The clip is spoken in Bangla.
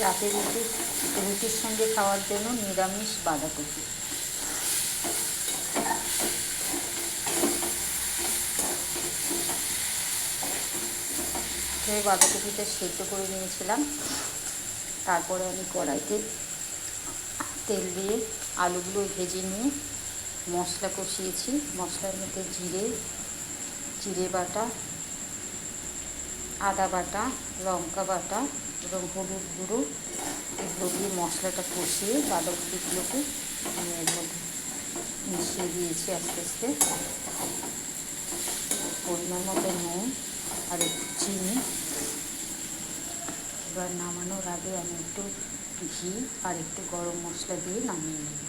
রাতে রুটির সঙ্গে খাওয়ার জন্য নিরামিষ বাঁধাকপি। সেই বাঁধাকপিটা সেদ্ধ করে নিয়েছিলাম। তারপরে আমি কড়াইতে তেল দিয়ে আলুগুলো ভেজে নিয়ে মশলা কষিয়েছি। মশলার মধ্যে জিরে বাটা, আদা বাটা, লঙ্কা বাটা এবং হলুদ গুঁড়ো এগুলো দিয়ে মশলাটা কষিয়ে বাঁধাকপিগুলোকে আমি এর মধ্যে মিশিয়ে দিয়েছি আস্তে আস্তে। পরিমাণ মতো নুন আর একটু চিনি। এবার নামানোর আগে আমি একটু ঘি আর একটু গরম মশলা দিয়ে নামিয়ে নিই।